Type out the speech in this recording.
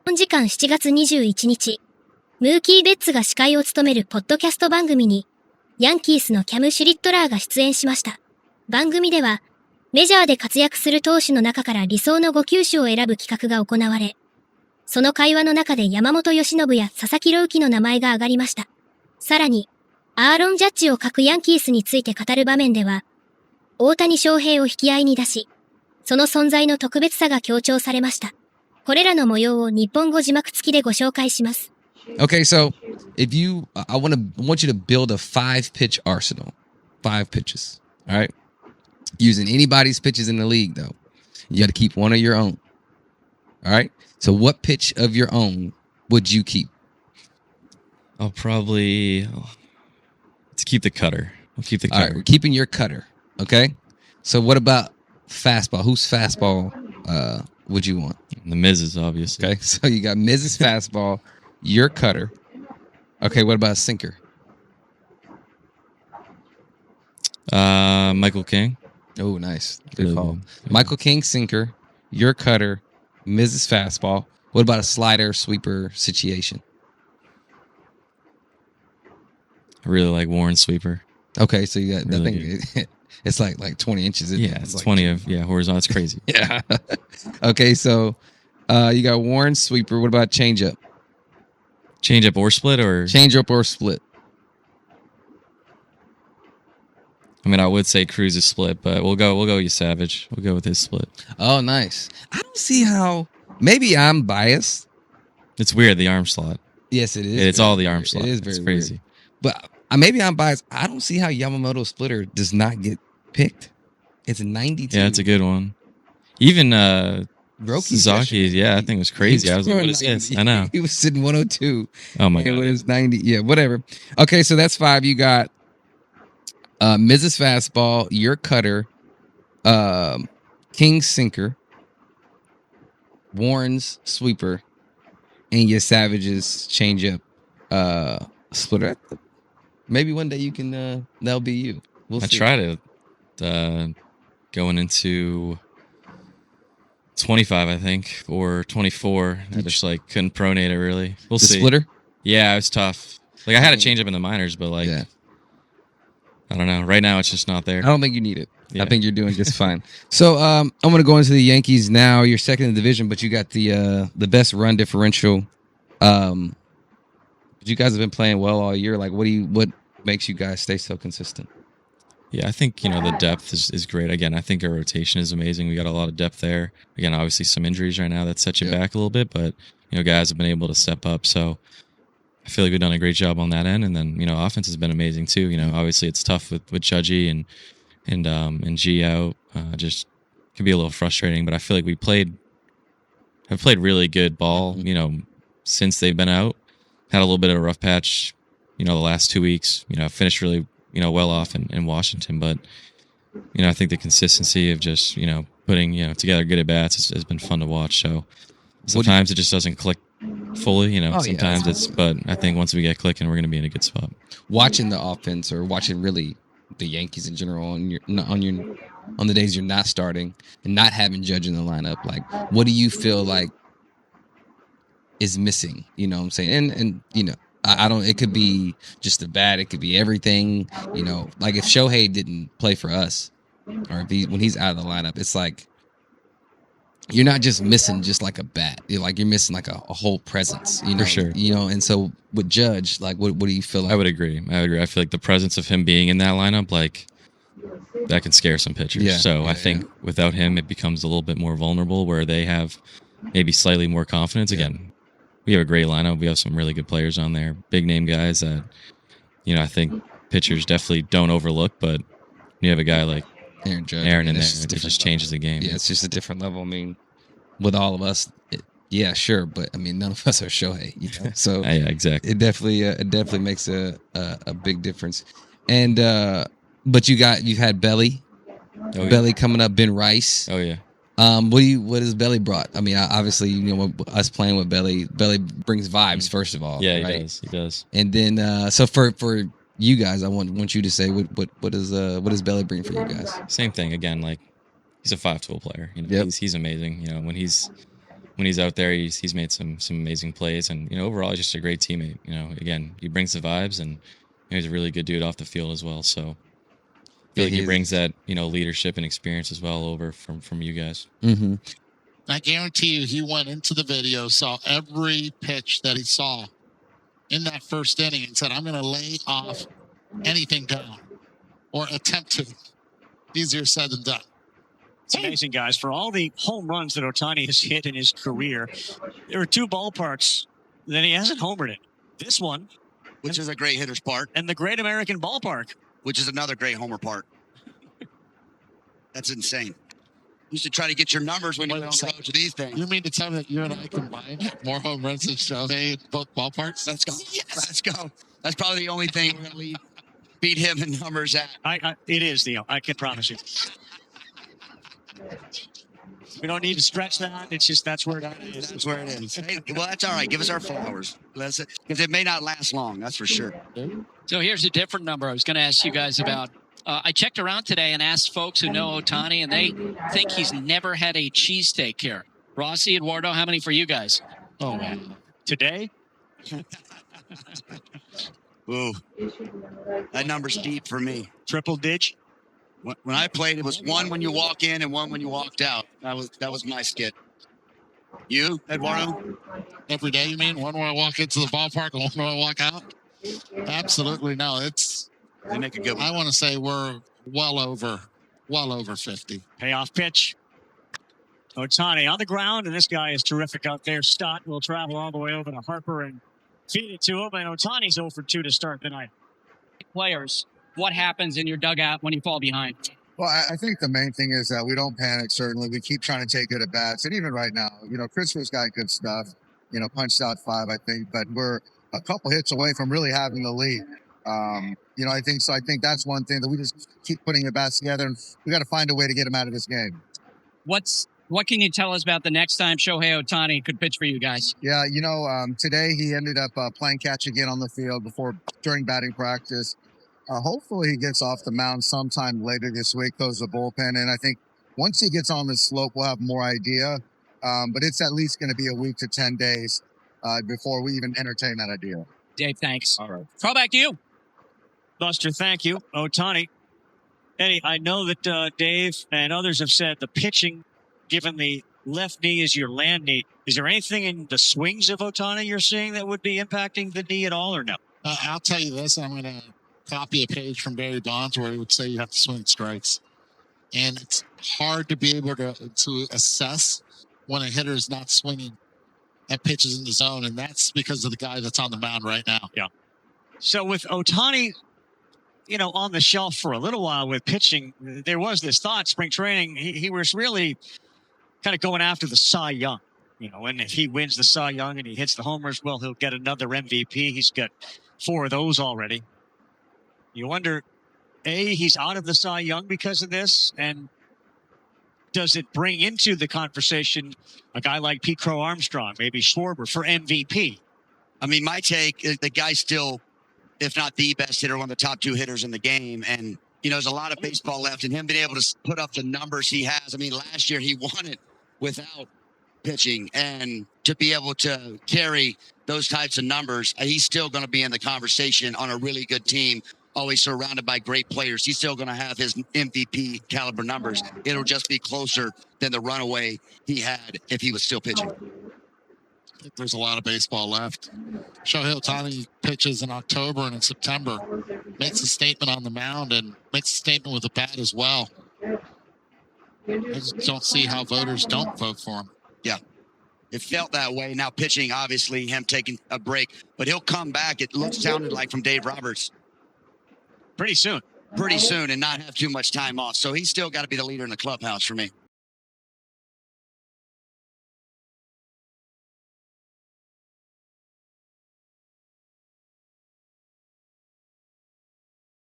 本時間7月21日、ムーキー・ベッツが司会を務めるポッドキャスト番組に、ヤンキースのキャム・シュリットラーが出演しました。番組では、メジャーで活躍する投手の中から理想の5球種を選ぶ企画が行われ、その会話の中で山本由伸や佐々木朗希の名前が挙がりました。さらに、アーロン・ジャッジを欠くヤンキースについて語る場面では、大谷翔平を引き合いに出し、その存在の特別さが強調されました。これらの模様を日本語字幕付きでご紹介します。Okay, so if you, I want you to build a 5-pitch arsenal. 5 pitches, all right? Using anybody's pitches in the league, though. You got to keep one of your own. All right? So what pitch of your own would you keep? I'll probably... Let's keep the cutter. I'll keep the cutter. All right, we're keeping your cutter, okay? So what about fastball? Whose fastball would you want? The Miz's, obviously. Okay, so you got Mrs. Fastball, your cutter. Okay, what about a sinker? Michael King. Oh, nice. Good Really call. good. Michael King, sinker, your cutter, Mrs. Fastball. What about a slider, sweeper situation? I really like Warren Sweeper. Okay, so you got, Really I think it's like 20 inches. Isn't Yeah, it? it's like 20 of, horizontal. It's crazy. Yeah. Okay, so you got Warren, sweeper. What about changeup? Change up or split or... Changeup or split? I mean, I would say Cruz is split, but we'll go with Savage. We'll go with his split. Oh, nice. I don't see how. Maybe I'm biased. It's weird, the arm slot. Yes, it is. It's all the arm slot. It is It's very crazy. weird. But maybe I'm biased. I don't see how Yamamoto splitter does not get picked. It's 92. Yeah, it's a good one. Even Roki Sasaki, yeah, I think it was crazy. I was like, what is this? I know. He was sitting 102. Oh my And god. it was 90. Yeah, whatever. Okay, so that's 5. You got Mrs. Fastball, your cutter, King's sinker, Warren's sweeper, and your Savage's changeup splitter. Maybe one day you can. That'll be you. We'll see. I tried it going into 25, I think, or 24. I just couldn't pronate it really. We'll The see. splitter. Yeah, it was tough. Like I had to change up in the minors, but Yeah. I don't know. Right now, it's just not there. I don't think you need it. Yeah. I think you're doing just fine. So I'm going to go into the Yankees now. You're second in the division, but you got the best run differential. You guys have been playing well all year. Like, what makes you guys stay so consistent? Yeah, I think, the depth is great. Again, I think our rotation is amazing. We got a lot of depth there. Again, obviously some injuries right now that set you back a little bit, but, guys have been able to step up. So I feel like we've done a great job on that end. And then, offense has been amazing too. Obviously it's tough with Judgy and G out. Just can be a little frustrating, but I feel like have played really good ball, since they've been out. Had a little bit of a rough patch, the last 2 weeks, finished really, well off in Washington. But, I think the consistency of just, putting, together good at-bats has been fun to watch. So sometimes it just doesn't click fully, sometimes but I think once we get clicking, we're going to be in a good spot. Watching the offense or watching really the Yankees in general on the days you're not starting and not having Judge in the lineup, like, what do you feel like is missing? You know what I'm saying? And I don't, it could be just the bat, it could be everything, like if Shohei didn't play for us or when he's out of the lineup, it's like you're not just missing just like a bat. You're missing like a whole presence, For sure. And so with Judge, like what do you feel like? I would agree. I feel like the presence of him being in that lineup, that can scare some pitchers. Yeah, so yeah, I think without him, it becomes a little bit more vulnerable where they have maybe slightly more confidence. Again, we have a great lineup. We have some really good players on there, big name guys that, I think pitchers definitely don't overlook, but you have a guy like Aaron in there, it just changes the game. Yeah, it's just a different level. I mean, with all of us, yeah, sure, but I mean, none of us are Shohei, So yeah, exactly. It definitely makes a big difference. And but you've had Belly coming up, Ben Rice. Oh yeah. What has Belly brought? I mean, obviously, us playing with Belly brings vibes, first of all. Yeah, right? He does. And then, so for you guys, I want you to say what does Belly bring for you guys? Same thing again. Like he's a 5-tool player. Yep. He's amazing. When when he's out there, he's made some amazing plays, and overall he's just a great teammate. Again, he brings the vibes, and he's a really good dude off the field as well. So I feel like he brings that leadership and experience as well over from you guys. Mm-hmm. I guarantee you, he went into the video, saw every pitch that he saw in that first inning, and said, "I'm going to lay off anything down or attempt to." Easier said than done. It's amazing, guys. For all the home runs that Ohtani has hit in his career, there are 2 ballparks that he hasn't homered in. This one, which is a great hitter's park, and the Great American Ballpark, which is another great homer park. That's insane. You should try to get your numbers when you go on the road to these things. You mean to tell me that you and I combined more home runs than Shohei in both ballparks? Let's go. Yes. Let's go. That's probably the only thing we're going to beat him in numbers at. It is, Theo. I can promise you. We don't need to stretch that. It's just that's where it is. That's where it is. Hey, well, that's all right. Give us our flowers. Because it may not last long. That's for sure. So here's a different number I was going to ask you guys about. I checked around today and asked folks who know Ohtani, and they think he's never had a cheesesteak here. Rossi, Eduardo, how many for you guys? Oh, man. Today? Ooh. That number's deep for me. Triple dig? When I played, it was 1 when you walk in and 1 when you walked out. That was my skit. You, Eduardo? Every day, you mean? One when I walk into the ballpark and one when I walk out? Absolutely no. They make a good one. I want to say we're well over 50. Payoff pitch. Ohtani on the ground, and this guy is terrific out there. Stott will travel all the way over to Harper and feed it to him, and Ohtani's 0 for 2 to start the night. Players, what happens in your dugout when you fall behind? Well, I think the main thing is that we don't panic, certainly. We keep trying to take good at-bats. And even right now, Christopher's got good stuff, punched out 5, I think. But we're a couple hits away from really having the lead. I think that's one thing that we just keep putting at-bats together. And we got to find a way to get him out of this game. What can you tell us about the next time Shohei Ohtani could pitch for you guys? Yeah, today he ended up playing catch again on the field during batting practice. Hopefully he gets off the mound sometime later this week, goes to the bullpen. And I think once he gets on the slope, we'll have more idea. But it's at least going to be a week to 10 days before we even entertain that idea. Dave, thanks. All right. Throw back to you. Buster, thank you. Ohtani. Eddie, I know that Dave and others have said the pitching, given the left knee is your land knee. Is there anything in the swings of Ohtani you're seeing that would be impacting the knee at all or no? I'll tell you this. I'm going to copy a page from Barry Bonds where he would say you have to swing strikes. And it's hard to be able to assess when a hitter is not swinging at pitches in the zone. And that's because of the guy that's on the mound right now. Yeah. So with Ohtani, on the shelf for a little while with pitching, there was this thought, spring training, he was really kind of going after the Cy Young. And if he wins the Cy Young and he hits the homers, well, he'll get another MVP. He's got 4 of those already. You wonder, he's out of the Cy Young because of this, and does it bring into the conversation a guy like Pete Crow Armstrong, maybe Schwarber for MVP? I mean, my take is the guy's still, if not the best hitter, one of the top 2 hitters in the game. And, there's a lot of baseball left, and him being able to put up the numbers he has. I mean, last year he won it without pitching, and to be able to carry those types of numbers, he's still going to be in the conversation on a really good team, always surrounded by great players. He's still going to have his MVP caliber numbers. It'll just be closer than the runaway he had if he was still pitching. I think there's a lot of baseball left. Shohei Ohtani pitches in October and in September, makes a statement on the mound and makes a statement with the bat as well. I just don't see how voters don't vote for him. Yeah. It felt that way. Now pitching, obviously, him taking a break, but he'll come back. It sounded like from Dave Roberts. Pretty soon, and not have too much time off. So he's still got to be the leader in the clubhouse for me.